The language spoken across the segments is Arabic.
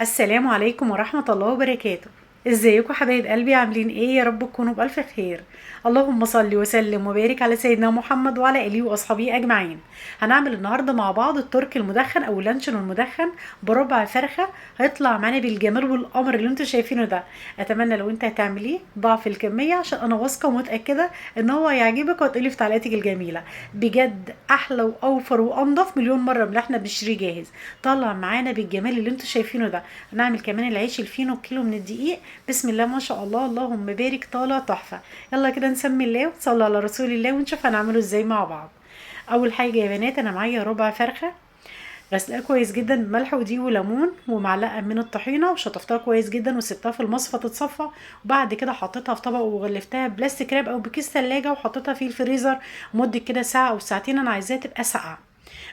السلام عليكم ورحمة الله وبركاته. ازيكم حبايب قلبي، عاملين ايه؟ يا رب تكونوا بألف خير. اللهم صل وسلم وبارك على سيدنا محمد وعلى اله واصحابه اجمعين. هنعمل النهارده مع بعض الترك المدخن او اللانشون المدخن بربع فرخة. هيطلع معانا بالجمال والقمر اللي انتوا شايفينه ده. اتمنى لو انت هتعمليه ضعف الكمية عشان انا واثقة ومتأكدة ان هو هيعجبك وهتقولي في تعليقاتك الجميلة. بجد احلى واوفر وانضف مليون مرة من اللي احنا بنشتريه جاهز. طلع معانا بالجمال اللي انتوا شايفينه ده. هنعمل كمان العيش الفينو بكيلو من الدقيق. بسم الله ما شاء الله، اللهم بارك، طالع تحفة. يلا كده نسمي الله ونصلي على رسول الله ونشوف هنعمله ازاي مع بعض. اول حاجة يا بنات، انا معايا ربع فرخة غسلها كويس جدا بملح ودقيق وليمون ومعلقة من الطحينة، وشطفتها كويس جدا وسبتها في المصفى تتصفى. وبعد كده حطيتها في طبق وغلفتها بلاستيك راب او بكيس ثلاجة وحطيتها في الفريزر مدة كده ساعة او ساعتين، انا عايزاها تبقى ساقعة.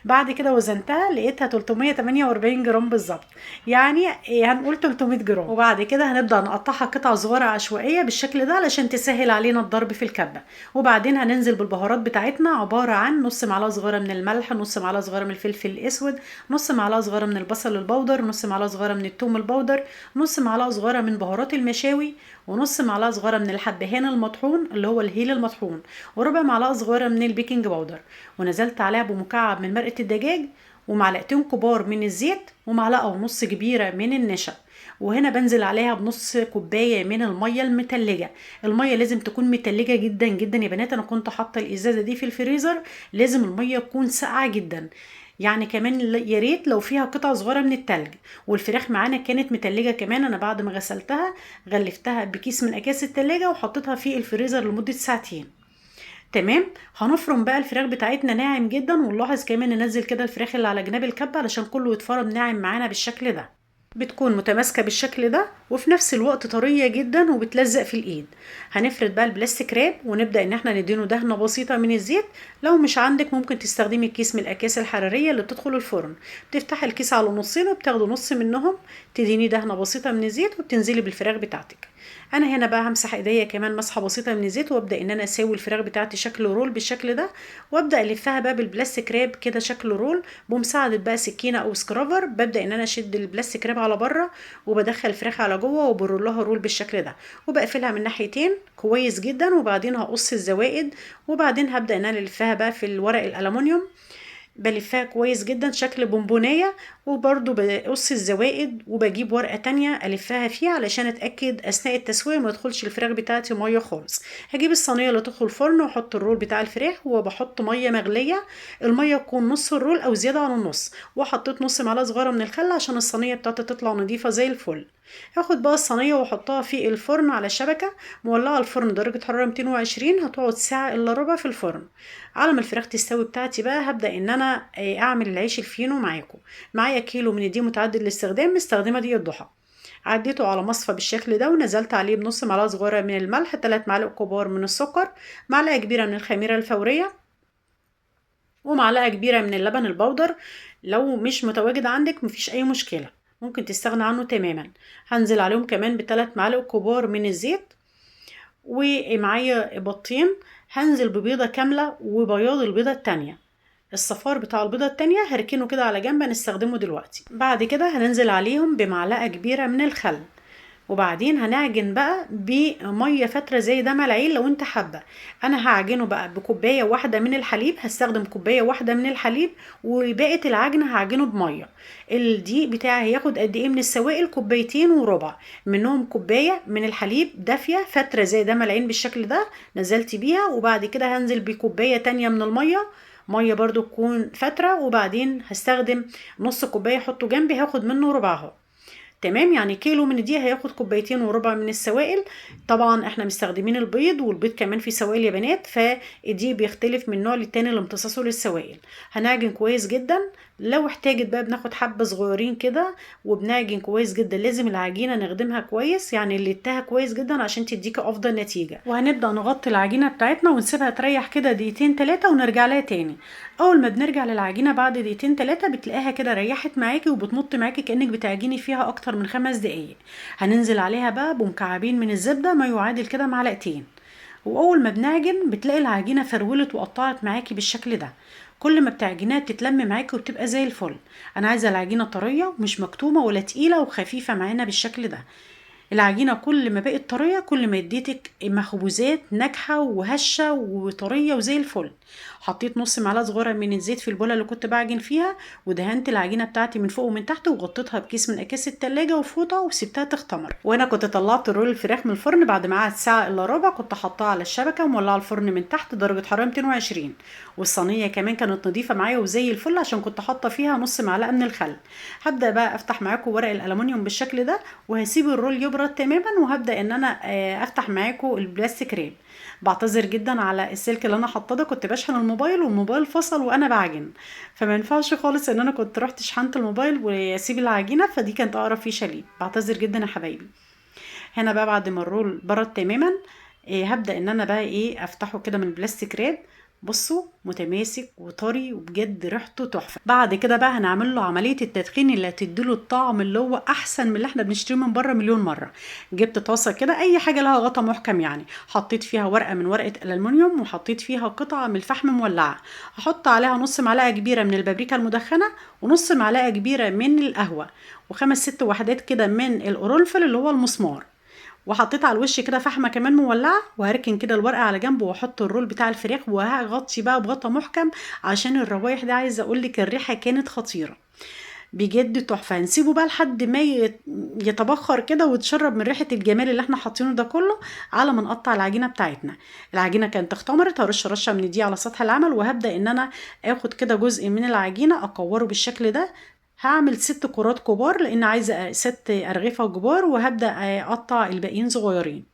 بعد كده وزنتها لقيتها 348 جرام بالظبط، يعني هنقول 300 جرام. وبعد كده هنبدأ نقطعها قطع صغيرة عشوائية بالشكل ده علشان تسهل علينا الضرب في الكبة. وبعدين هننزل بالبهارات بتاعتنا، عبارة عن نص معلقة صغيرة من الملح، نص معلقة صغيرة من الفلفل الأسود، نص معلقة صغيرة من البصل البودر، نص معلقة صغيرة من الثوم البودر، نص معلقة صغيرة من بهارات المشاوي، ونص معلقة صغيرة من الحبهان المطحون اللي هو الهيل المطحون، وربع معلقة صغيرة من البيكنج باودر. ونزلت عليها بمكعب من مرقة الدجاج، ومعلقتين كبار من الزيت، ومعلقة ونص كبيرة من النشا. وهنا بنزل عليها بنص كوباية من المية المتلجة. المية لازم تكون متلجة جدا جدا يا بنات، انا كنت حاطة الازازة دي في الفريزر، لازم المية تكون ساقعة جدا. يعني كمان يا ريت لو فيها قطع صغيرة من التلج. والفراخ معانا كانت متلجة كمان، انا بعد ما غسلتها غلفتها بكيس من اكياس التلاجة وحطيتها في الفريزر لمدة ساعتين. تمام. هنفرم بقى الفراخ بتاعتنا ناعم جدا، ونلاحظ كمان ننزل كده الفراخ اللي على جناب الكبة علشان كله يتفرم ناعم معانا بالشكل ده. بتكون متماسكة بالشكل ده وفي نفس الوقت طرية جدا وبتلزق في الايد. هنفرد بقى البلاستيك راب ونبدأ ان احنا ندينه دهنة بسيطة من الزيت. لو مش عندك ممكن تستخدمي كيس من الاكياس الحرارية اللي بتدخل الفرن. بتفتحي الكيس على نصين وبتاخدوا نص منهم، تديني دهنة بسيطة من الزيت وبتنزلي بالفراخ بتاعتك. انا هنا بقى همسح ايديا كمان مسحه بسيطه من الزيت، وابدا ان انا اسوي الفراخ بتاعتي شكل رول بالشكل ده. وابدا الفها بقى بالبلاستيك راب كده شكل رول بمساعده بقى سكينه او سكرافر. ببدا ان انا اشد البلاستيك راب على بره وبدخل الفراخ على جوه وبرول لها رول بالشكل ده، وبقفلها من ناحيتين كويس جدا. وبعدين هقص الزوائد، وبعدين هبدا ان انا الفها بقى في الورق الالومنيوم، بلفها كويس جدا شكل بونبونية. وبرضو بقص الزوائد وبجيب ورقة تانية ألفها فيها علشان أتأكد أثناء التسوية ما يدخلش الفراخ بتاعتي مية خالص. هجيب الصينية اللي تدخل الفرن وأحط الرول بتاع الفراخ وبحط مية مغلية. المية تكون نص الرول أو زيادة عن النص، وحطيت نص معلقة صغيرة من الخل عشان الصينية بتاعتي تطلع نظيفة زي الفل. هاخد بقى الصينية واحطها في الفرن على الشبكة، مولعة الفرن درجة حرارة 220، هتقعد ساعة إلا ربع في الفرن. على ما الفراخ تستوي بتاعتي بقى هبدأ ان انا اعمل العيش الفينو معاكم. معايا كيلو من الدقيق متعدد الاستخدام، مستخدمة دقيق الضحى. عديته على مصفى بالشكل ده ونزلت عليه بنص معلقة صغيرة من الملح، 3 معالق كبار من السكر، معلقة كبيرة من الخميرة الفورية، ومعلقة كبيرة من اللبن البودر. لو مش متواجد عندك مفيش اي مشكلة، ممكن تستغنى عنه تماما. هنزل عليهم كمان ب3 معالق كبار من الزيت. ومعايا بيضتين، هنزل ببيضة كاملة وبياض البيضة التانية. الصفار بتاع البيضة التانية هركنه كده على جنب هنستخدمه دلوقتي. بعد كده هننزل عليهم بمعلقة كبيرة من الخل. وبعدين هنعجن بقى بميه فتره زي ده ملعين لو انت حابه. انا هعجنه بقى بكوبايه واحده من الحليب، هستخدم كوبايه واحده من الحليب، وباقي العجن هعجنه بميه. الدقيق بتاعي هياخد قد ايه من السوائل؟ كوبايتين وربع، منهم كوبايه من الحليب دافيه فتره زي ده ملعين بالشكل ده نزلت بيها. وبعد كده هنزل بكوبايه تانية من الميه، ميه برضو تكون فتره. وبعدين هستخدم نص كوبايه احطه جنبي هاخد منه ربعها. تمام، يعني كيلو من دي هياخد كوبايتين وربع من السوائل. طبعا احنا مستخدمين البيض، والبيض كمان فيه سوائل يا بنات، فدي بيختلف من نوع للتاني لامتصاصه للسوائل. هنعجن كويس جدا. لو احتاجت بقى بناخد حبة صغيرين كده وبنعجن كويس جدا. لازم العجينة نخدمها كويس، يعني نلتها كويس جدا عشان تديك افضل نتيجة. وهنبدأ نغطي العجينة بتاعتنا ونسيبها تريح كده دقيقتين 3 ونرجع لها تاني. اول ما بنرجع للعجينة بعد دقيقتين 3 بتلاقيها كده ريحت معاكي وبتمط معاكي كأنك بتعجني فيها اكتر من 5 دقايق. هننزل عليها بقى بمكعبين من الزبدة ما يعادل كده معلقتين. واول ما بنعجن بتلاقي العجينة فرولت وقطعت معاكي بالشكل ده. كل ما بتعجنيها بتتلم معاكي وبتبقى زي الفل. انا عايزه العجينه طريه مش مكتومه ولا تقيله وخفيفه معانا بالشكل ده. العجينة كل ما بقت طرية كل ما اديتك مخبوزات ناجحة وهشة وطرية وزي الفل. حطيت نص معلقة صغيرة من الزيت في البولة اللي كنت بعجن فيها، ودهنت العجينة بتاعتي من فوق ومن تحت، وغطيتها بكيس من اكياس التلاجة وفوطة وسبتها تختمر. وانا كنت طلعت رول الفراخ من الفرن بعد ما قعد ساعة الا ربع، كنت حطاها على الشبكة ومولعة الفرن من تحت درجة حرارة 220. والصينية كمان كانت نظيفة معايا وزي الفل عشان كنت حاطة فيها نص معلقة من الخل. هبدأ بقى افتح معاكم ورق الالومنيوم بالشكل ده، وهسيب الرول يبرد تماما، وهبدأ ان انا افتح معاكم البلاستيك ريب. بعتذر جدا على السلك اللي انا حاطاه ده، كنت بشحن الموبايل والموبايل فصل وانا بعجن، فما ينفعش خالص ان انا كنت رحت شحنت الموبايل واسيب العجينه، فدي كانت اقرب فيشه ليه. بعتذر جدا يا حبايبي. هنا بقى بعد ما الرول برد تماما، هبدأ ان انا بقى افتحه كده من البلاستيك راب. بصوا متماسك وطري وبجد ريحته تحفه. بعد كده بقى هنعمل له عمليه التدخين اللي هتديله الطعم اللي هو احسن من اللي احنا بنشتريه من بره مليون مره. جبت طاسه كده اي حاجه لها غطا محكم يعني، حطيت فيها ورقه من ورقه الالومنيوم، وحطيت فيها قطعه من الفحم مولعه. هحط عليها نص معلقه كبيره من البابريكا المدخنه، ونص معلقه كبيره من القهوه، وخمس ست وحدات كده من القرنفل اللي هو المسمار. وحطيت على الوش كده فحمه كمان مولعه، وهركن كده الورقه على جنب، واحط الرول بتاع الفراخ، وهغطي بقى بغطا محكم عشان الروايح دي. عايزه اقول لك الريحه كانت خطيره بجد تحفه. هنسيبه بقى لحد ما يتبخر كده ويتشرب من ريحه الجمال اللي احنا حاطينه ده كله، على ما نقطع العجينه بتاعتنا. العجينه كانت اختمرت، هرش رشه من دي على سطح العمل، وهبدا ان انا اخد كده جزء من العجينه اكوره بالشكل ده. هعمل 6 كرات كبار لان عايزه 6 ارغفه كبار، وهبدا اقطع الباقيين صغيرين.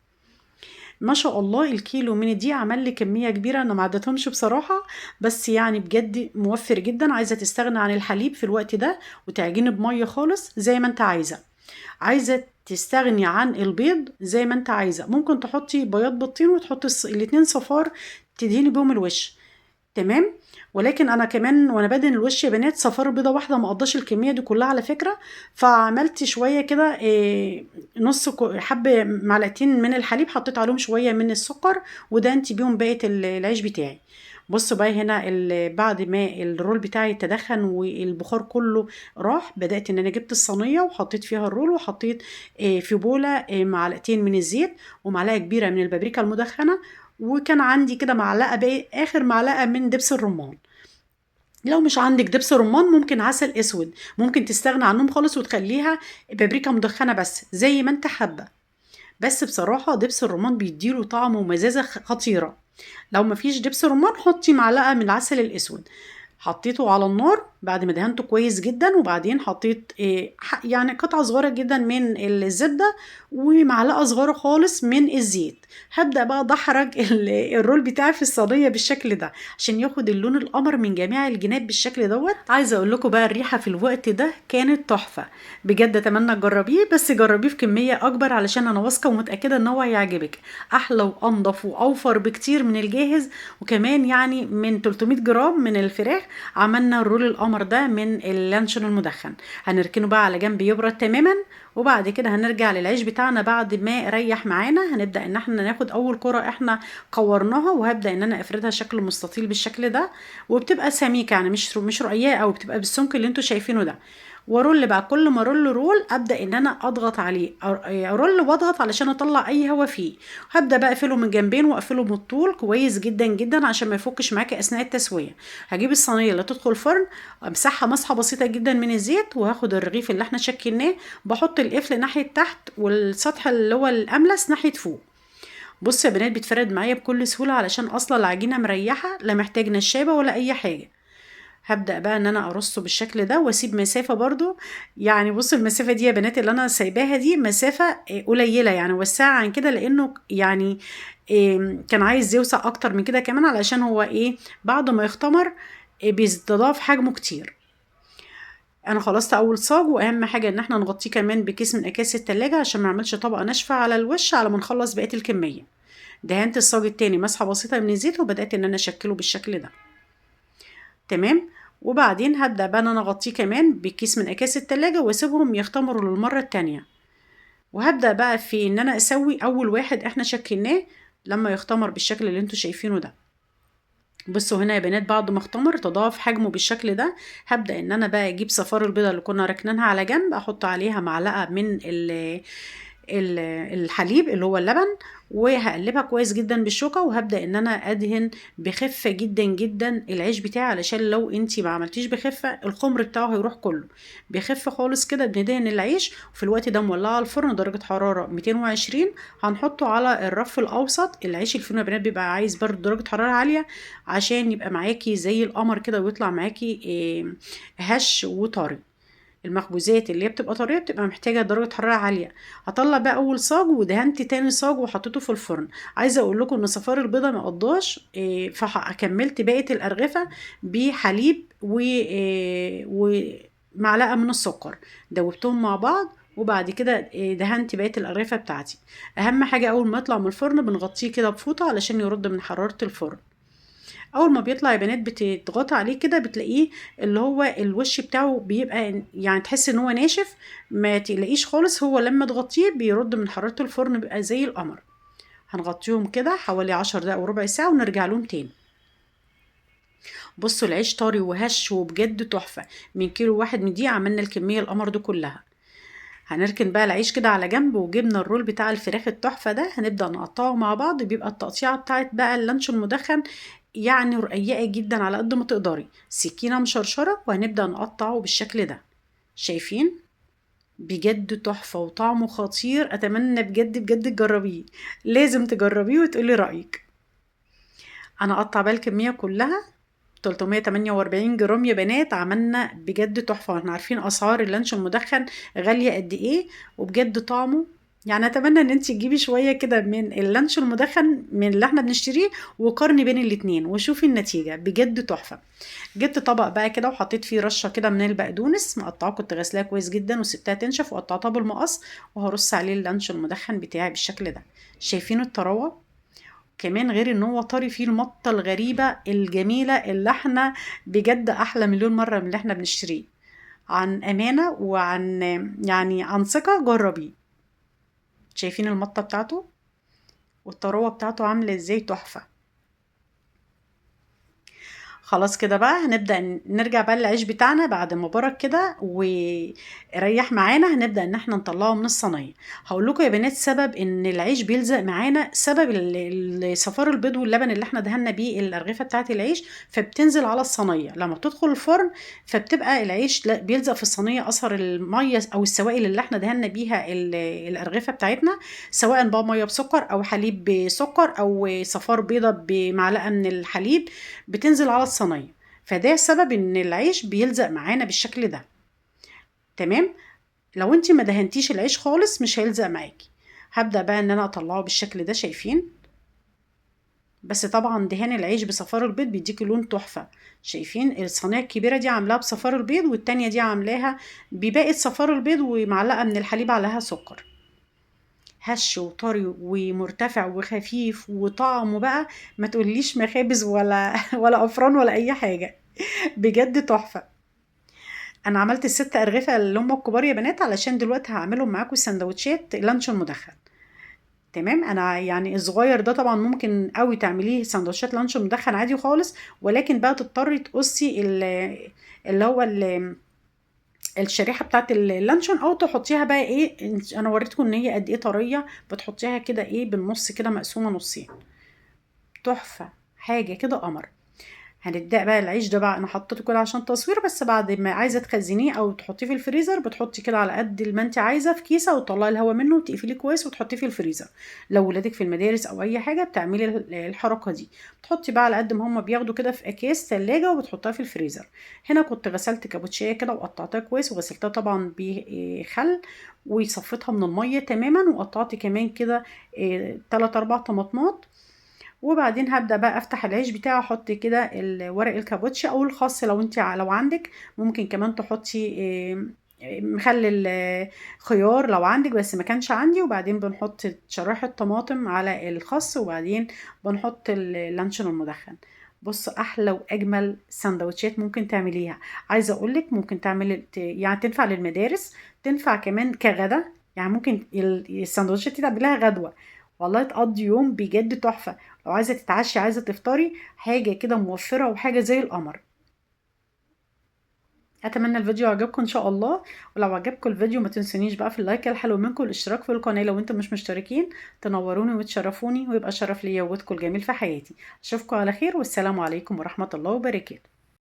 ما شاء الله الكيلو من دي عمل لي كميه كبيره، انا ما عدتهمش بصراحه، بس يعني بجد موفر جدا. عايزه تستغنى عن الحليب في الوقت ده وتعجني بميه خالص زي ما انت عايزه. عايزه تستغني عن البيض زي ما انت عايزه، ممكن تحطي بياض بيضتين وتحطي الاتنين صفار تدهني بيهم الوش. تمام. ولكن انا كمان وانا بدهن الوش يا بنات صفار بيضه واحده ما قضاش الكميه دي كلها على فكره، فعملت شويه كده نص حبه معلقتين من الحليب، حطيت عليهم شويه من السكر، ودهنت بيهم بقيه العيش بتاعي. بصوا بقى هنا بعد ما الرول بتاعي تدخن والبخار كله راح، بدأت ان انا جبت الصينية وحطيت فيها الرول، وحطيت في بولة معلقتين من الزيت ومعلقة كبيرة من البابريكا المدخنة، وكان عندي كده معلقة بقى اخر معلقة من دبس الرمان. لو مش عندك دبس رمان ممكن عسل اسود، ممكن تستغنى عنهم خالص وتخليها بابريكا مدخنة بس زي ما انت حابة. بس بصراحة دبس الرمان بيديله طعم ومزازة خطيرة. لو مفيش دبس رمان حطي معلقة من العسل الأسود. حطيته على النار بعد ما دهنته كويس جدا، وبعدين حطيت يعني قطعة صغيرة جدا من الزبدة ومعلقة صغيرة خالص من الزيت. هبدأ بقى ادحرج الرول بتاعي في الصينية بالشكل ده عشان ياخد اللون القمر من جميع الجناب بالشكل دوت. عايزة اقول لكم بقى الريحة في الوقت ده كانت تحفة بجد. اتمنى تجربيه، بس جربيه في كمية اكبر علشان انا واثقة ومتأكدة ان هو هيعجبك. احلى وانضف واوفر بكتير من الجاهز، وكمان يعني من 300 جرام من الفراخ عملنا الرول القمر ده من اللانشون المدخن. هنركنه بقى على جنب يبرد تماما، وبعد كده هنرجع للعيش بتاعنا بعد ما ريح معانا. هنبدا ان احنا ناخد اول كرة احنا قورناها، وهبدا ان انا افردها شكل مستطيل بالشكل ده، وبتبقى سميكه يعني مش رقيقه، او بتبقى بالسمك اللي انتوا شايفينه ده. وارول بقى كل ما رول ابدا ان انا اضغط عليه، ارول واضغط علشان اطلع اي هوا فيه. هبدا بقى اقفله من جنبين واقفله من الطول كويس جدا جدا عشان ما يفكش معاكي اثناء التسويه. هجيب الصينيه اللي تدخل الفرن، امسحها مسحه بسيطه جدا من الزيت، وهاخد الرغيف اللي احنا شكلناه، بحط القفل ناحيه تحت والسطح اللي هو الاملس ناحيه فوق. بص يا بنات بيتفرد معايا بكل سهوله علشان اصلا العجينه مريحه، لا محتاج نشابه ولا اي حاجه. هبدأ بقى ان انا ارصه بالشكل ده واسيب مسافة برضو. يعني بصوا المسافة دي يا بنات اللي انا سايباها دي مسافة قليلة، يعني وسعها عن كده لانه يعني كان عايز يوسع اكتر من كده كمان، علشان هو بعد ما يختمر بيتضاعف حجمه كتير. انا خلصت اول صاج، واهم حاجة ان احنا نغطيه كمان بكيس من اكياس التلاجة عشان ما يعملش طبقة ناشفة على الوش على ما نخلص بقية الكمية. دهنت الصاج التاني مسحة بسيطة من الزيت، وبدأت ان انا اشكله بالشكل ده. تمام. وبعدين هبدأ بقى ان انا اغطيه كمان بكيس من اكياس التلاجة واسيبهم يختمروا للمرة التانية. وهبدأ بقى في ان انا اسوي اول واحد احنا شكلناه لما يختمر بالشكل اللي انتوا شايفينه ده. بصوا هنا يا بنات بعد ما اختمر تضاعف حجمه بالشكل ده، هبدأ ان انا بقى اجيب صفار البيضة اللي كنا راكنينها على جنب، احط عليها معلقة من الحليب اللي هو اللبن، وهقلبها كويس جدا بالشوكة، وهبدأ ان انا ادهن بخفة جدا جدا العيش بتاعي، علشان لو انتي ما عملتيش بخفة الخمر بتاعه هيروح كله. بخفة خالص كده بندهن العيش، وفي الوقت ده مولعة على الفرن درجة حرارة 220. هنحطه على الرف الاوسط. العيش الفينو يا بنات بيبقى عايز برضه درجة حرارة عالية عشان يبقى معاكي زي القمر كده، ويطلع معاكي هش وطري. المخبوزات اللي هي بتبقى طريه بتبقى محتاجه درجه حراره عاليه. هطلع بقى اول صاج ودهنت تاني صاج وحطيته في الفرن. عايزه اقول لكم ان صفار البيضه ما قضاش، فكملت بقيه الارغفه بحليب ومعلقه من السكر، دوبتهم مع بعض، وبعد كده دهنت بقيه الارغفه بتاعتي. اهم حاجه اول ما يطلع من الفرن بنغطيه كده بفوطه علشان يرد من حراره الفرن. اول ما بيطلع يا بنات بتضغطي عليه كده بتلاقيه اللي هو الوش بتاعه بيبقى يعني تحس ان هو ناشف، ما تقلقيش خالص، هو لما تغطيه بيرد من حرارة الفرن بيبقى زي القمر. هنغطيهم كده حوالي 10 دقايق وربع ساعة ونرجع لهم تاني. بصوا العيش طري وهش وبجد تحفة. من كيلو واحد من دي عملنا الكمية القمر دي كلها. هنركن بقى العيش كده على جنب، وجبنا الرول بتاع الفراخ التحفة ده هنبدأ نقطعه مع بعض. بيبقى التقطيعة بتاعت بقى اللانشون المدخن يعني رقيقة جدا على قد ما تقدري، سكينة مشرشرة، وهنبدأ نقطعه بالشكل ده. شايفين؟ بجد تحفة وطعمه خطير. أتمنى بجد بجد تجربيه، لازم تجربيه وتقولي رأيك. أنا أقطع بقى الكمية كلها 348 جرام يا بنات. عملنا بجد تحفة. احنا عارفين اسعار اللانش المدخن غالية قد ايه، وبجد طعمه يعني اتمنى ان انت تجيبي شوية كده من اللانش المدخن من اللي احنا بنشتريه، وقارني بين الاتنين وشوفي النتيجة بجد تحفة. جبت طبق بقى كده وحطيت فيه رشة كده من البقدونس مقطعه، كنت غسلاها كويس جدا وسبتها تنشف وقطعتها بالمقص، وهرص عليه اللانش المدخن بتاعي بالشكل ده. شايفين الطراوة؟ كمان غير ان هو طري فيه المطة الغريبة الجميلة اللي احنا بجد احلى مليون مرة من اللي احنا بنشتريه. عن امانة وعن يعني عن ثقة، جربيه. شايفين المطة بتاعته والطروة بتاعته عاملة ازاي؟ تحفة. خلاص كده بقى هنبدأ نرجع بقى للعيش بتاعنا بعد ما برد كده وريح معانا. هنبدأ ان احنا نطلعه من الصينية. هقول لكم يا بنات سبب ان العيش بيلزق معانا، سبب صفار البيض واللبن اللي احنا دهنا بيه الأرغفة بتاعة العيش، فبتنزل على الصينية لما بتدخل الفرن، فبتبقى العيش بيلزق في الصينية اثر المية او السوائل اللي احنا دهنا بيها الأرغفة بتاعتنا، سواء بقى مية بسكر او حليب بسكر او صفار بيضة بمعلقة من الحليب، بتنزل على الصينية. فده سبب ان العيش بيلزق معانا بالشكل ده. تمام. لو انت ما دهنتيش العيش خالص مش هيلزق معاكي. هبدأ بقى ان انا اطلعه بالشكل ده. شايفين؟ بس طبعا دهان العيش بصفار البيض بيديكي لون تحفة. شايفين الصينية الكبيرة دي عاملاها بصفار البيض، والتانية دي عاملاها بباقي صفار البيض ومعلقة من الحليب عليها سكر. هش وطري ومرتفع وخفيف وطعمه بقى ما تقوليش مخابز ولا ولا افران ولا اي حاجة. بجد تحفة. انا عملت الست ارغفة اللي هم الكبار يا بنات، علشان دلوقتي هعملهم معاكم سندوتشات لانشون مدخن. تمام. انا يعني الصغير ده طبعا ممكن قوي تعمليه سندوتشات لانشون مدخن عادي خالص، ولكن بقى تضطري تقصي اللي هو الشريحه بتاعت اللانشون، او تحطيها بقى ايه، انا وريتكم ان هي قد ايه طريه، بتحطيها كده ايه بالنص كده مقسومه نصين. تحفه، حاجه كده قمر. هنبدأ بقى العيش ده بقى، انا حطيته كده عشان تصوير بس، بعد ما عايزه تخزنيه او تحطيه في الفريزر بتحطي كده على قد ما انت عايزه في كيسه، وتطلعي الهواء منه وتقفليه كويس وتحطيه في الفريزر. لو ولادك في المدارس او اي حاجه بتعملي الحركه دي، بتحطي بقى على قد ما هم بياخدوا كده في اكياس ثلاجه وبتحطها في الفريزر. هنا كنت غسلت كابوتشيه كده وقطعتها كويس، وغسلتها طبعا بخل وصفيتها من الميه تماما، وقطعت كمان كده 3 4 طماطمات. وبعدين هبدأ بقى افتح العيش بتاعي، احط كده ورق الكابوتشي او الخاص، لو انت لو عندك ممكن كمان تحطي مخلل خيار لو عندك، بس ما كانش عندي. وبعدين بنحط شرايح الطماطم على الخس، وبعدين بنحط اللانشون المدخن. بص احلى واجمل سندوتشات ممكن تعمليها. عايزه اقولك ممكن تعمل يعني تنفع للمدارس، تنفع كمان كغدا. يعني ممكن السندوتشات دي تعملها غدوه، والله تقضي يوم بجد تحفة. لو عايزة تتعشي عايزة تفطري، حاجة كده موفرة وحاجة زي القمر. اتمنى الفيديو عجبكم ان شاء الله. ولو عجبكم الفيديو ما تنسونيش بقى في اللايك الحلو منكم والاشتراك في القناة لو انتم مش مشتركين. تنوروني وتشرفوني ويبقى شرف ليا وجودكم الجميل في حياتي. اشوفكم على خير والسلام عليكم ورحمة الله وبركاته.